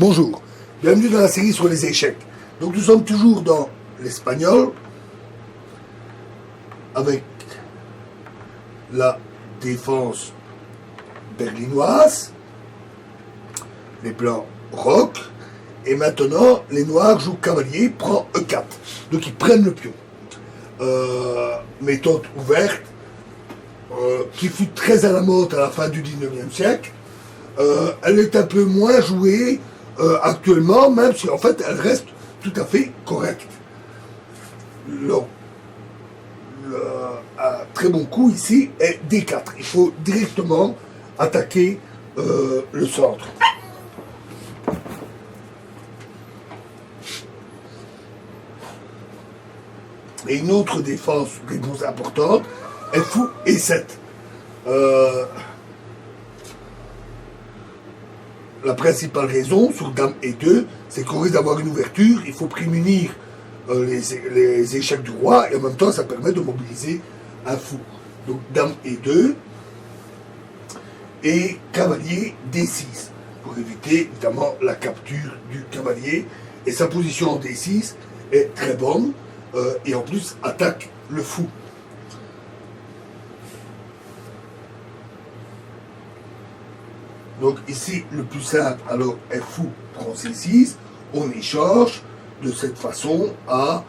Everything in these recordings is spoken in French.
Bonjour, bienvenue dans la série sur les échecs. Donc nous sommes toujours dans l'espagnol avec la défense berlinoise, les blancs roquent, et maintenant les noirs jouent cavalier, prend E4. Donc ils prennent le pion. Méthode ouverte, qui fut très à la mode à la fin du 19e siècle. Elle est un peu moins jouée actuellement, même si en fait elle reste tout à fait correcte. Un très bon coup ici est D4. Il faut directement attaquer le centre. Et une autre défense importante est fou E7. La principale raison sur Dame E2, c'est qu'on risque d'avoir une ouverture, il faut prémunir les échecs du roi, et en même temps ça permet de mobiliser un fou. Donc Dame E2 et cavalier D6, pour éviter évidemment la capture du cavalier, et sa position en D6 est très bonne, et en plus attaque le fou. Donc ici, le plus simple, alors est fou prend C6, on échange de cette façon à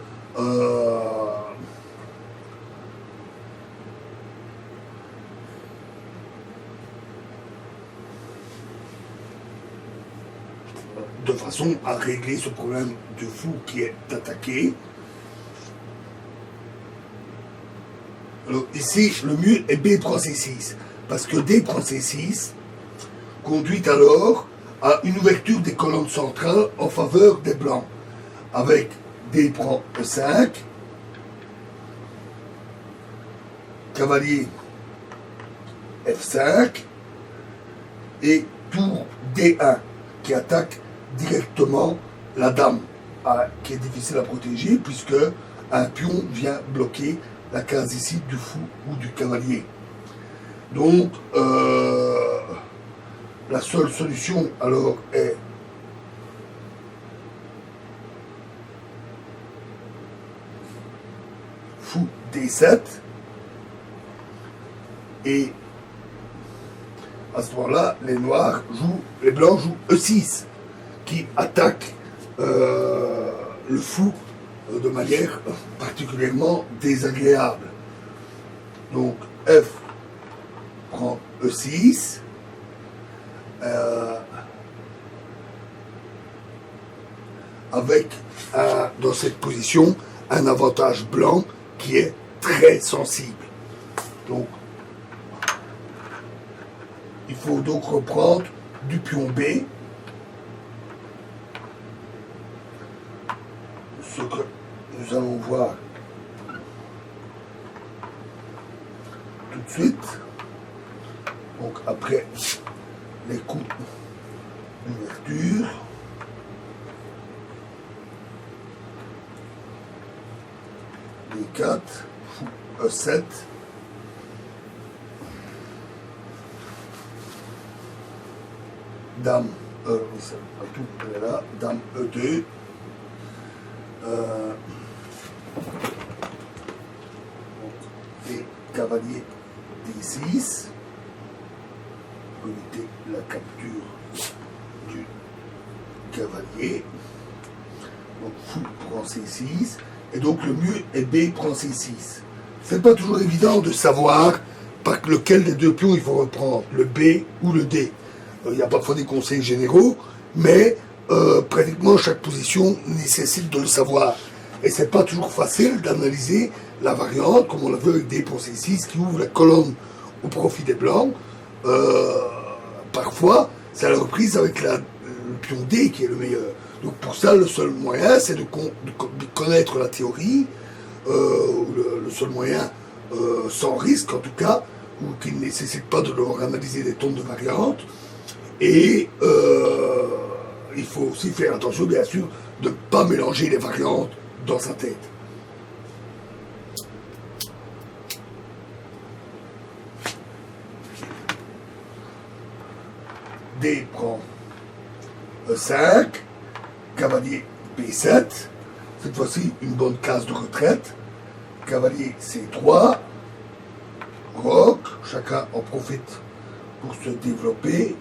de façon à régler ce problème de fou qui est attaqué. Alors ici, le mieux est B prend C6, parce que D prend C6 conduit alors à une ouverture des colonnes centrales en faveur des blancs, avec D prend E5, cavalier F5 et tour D1 qui attaque directement la dame, qui est difficile à protéger puisque un pion vient bloquer la case ici du fou ou du cavalier. Donc la seule solution alors est fou D7 et à ce moment-là les blancs jouent E6 qui attaque le fou de manière particulièrement désagréable. Donc F prend E6, avec dans cette position un avantage blanc qui est très sensible. Donc il faut donc reprendre du pion B, ce que nous allons voir tout de suite. Donc après les coups d'ouverture, D4, fou E7, dame dame E2, et cavalier D6 pour éviter la capture du cavalier. Donc fou prend C6 et donc le mieux est B prend C6. C'est pas toujours évident de savoir par lequel des deux pions il faut reprendre, le B ou le D. Il y a parfois des conseils généraux, mais pratiquement chaque position nécessite de le savoir. Et c'est pas toujours facile d'analyser la variante, comme on l'a vu avec D pour C6, qui ouvre la colonne au profit des blancs. Parfois, c'est la reprise avec le pion D qui est le meilleur. Donc pour ça, le seul moyen, c'est de connaître la théorie, le seul moyen, sans risque en tout cas, ou qui ne nécessite pas de devoir analyser des tons de variantes. Et il faut aussi faire attention, bien sûr, de ne pas mélanger les variantes dans sa tête. D prend E5, cavalier B7, cette fois-ci une bonne case de retraite, cavalier C3, roc, chacun en profite pour se développer.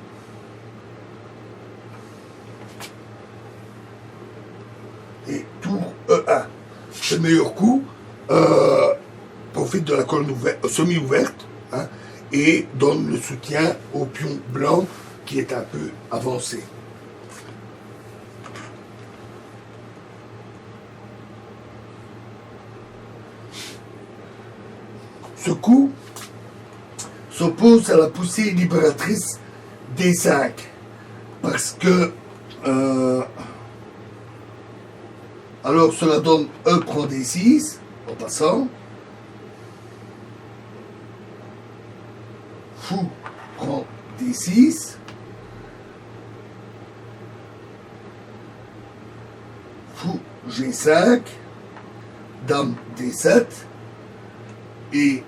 Et tour E1. C'est le meilleur coup. Profite de la colonne semi-ouverte, hein, et donne le soutien au pion blanc qui est un peu avancé. Ce coup s'oppose à la poussée libératrice D5 parce que alors cela donne E prend D6 en passant, fou prend D6, fou G5, dame D7 et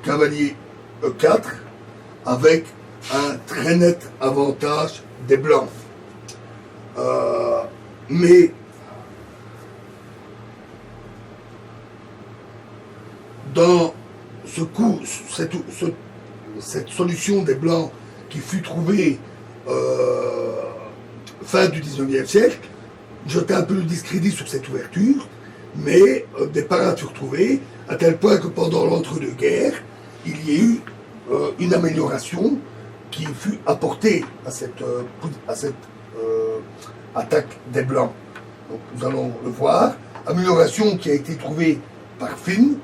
cavalier E4 avec un très net avantage des blancs. Mais dans ce coup, cette solution des blancs qui fut trouvée fin du 19e siècle, jetait un peu le discrédit sur cette ouverture, mais des parades furent trouvés, à tel point que pendant l'entre-deux-guerres, il y a eu une amélioration qui fut apportée à cette attaque des Blancs. Donc, nous allons le voir. Amélioration qui a été trouvée par Finn.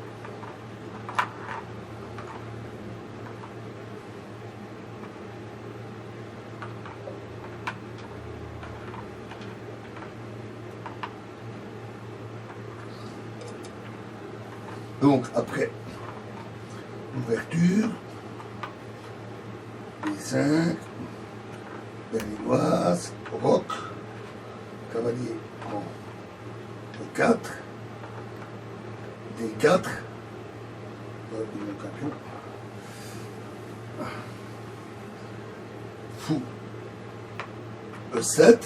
Donc, après l'ouverture, B5, berlinoise, roc, cavalier prend E4, D4, fou E7,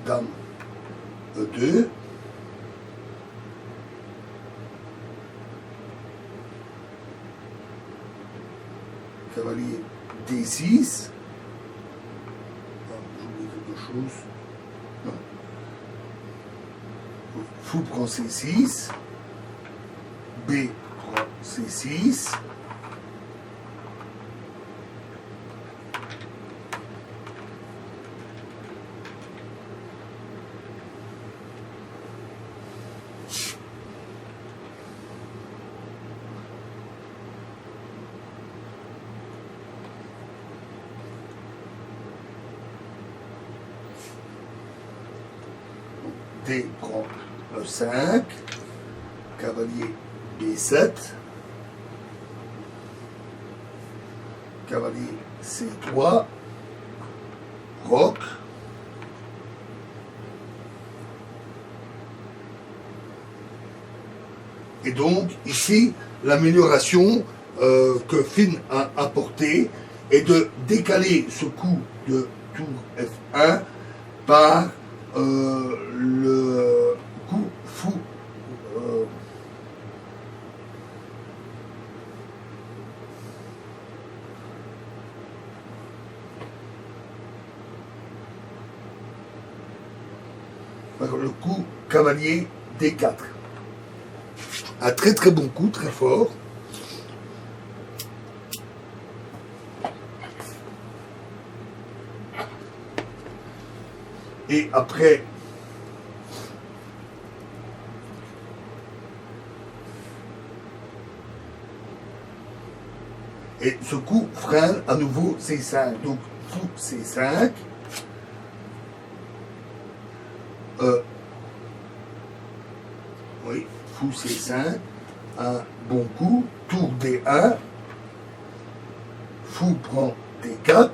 dame E2, cavalier D6, j'oublie quelque chose, non. Fou prend C6, B prend C6, D prend E5, cavalier B7, cavalier C3, roc, et donc ici l'amélioration que Finn a apportée est de décaler ce coup de tour F1 par le coup fou le coup cavalier D4. Un très très bon coup, très fort. Et après, et ce coup freine à nouveau C5. Donc, fou C5. Oui, fou C5. Un bon coup. Tour D1. Fou prend D4.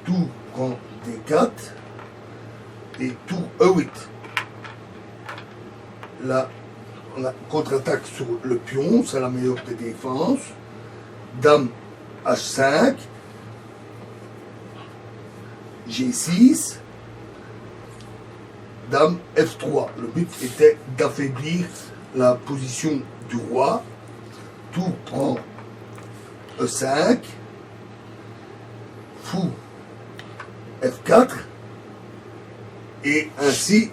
Tour prend D4 et tour E8. Là, on a contre-attaque sur le pion, c'est la meilleure des défenses. Dame H5, G6, Dame F3. Le but était d'affaiblir la position du roi. Tour prend E5, Fou F4, et ainsi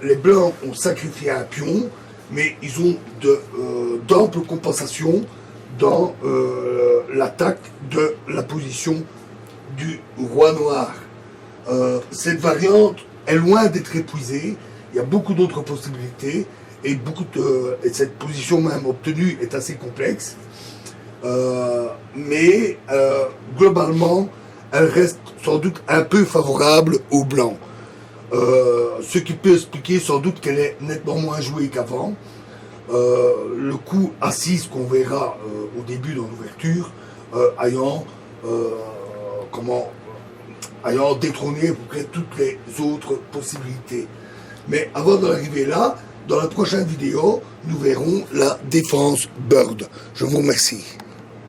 les blancs ont sacrifié un pion, mais ils ont d'amples compensations dans l'attaque de la position du roi noir. Cette variante est loin d'être épuisée, il y a beaucoup d'autres possibilités, et cette position même obtenue est assez complexe, mais globalement, elle reste sans doute un peu favorable aux blancs. Ce qui peut expliquer sans doute qu'elle est nettement moins jouée qu'avant. Le coup A6 qu'on verra au début dans l'ouverture, ayant détrôné à peu près toutes les autres possibilités. Mais avant d'en arriver là, dans la prochaine vidéo, nous verrons la défense Bird. Je vous remercie.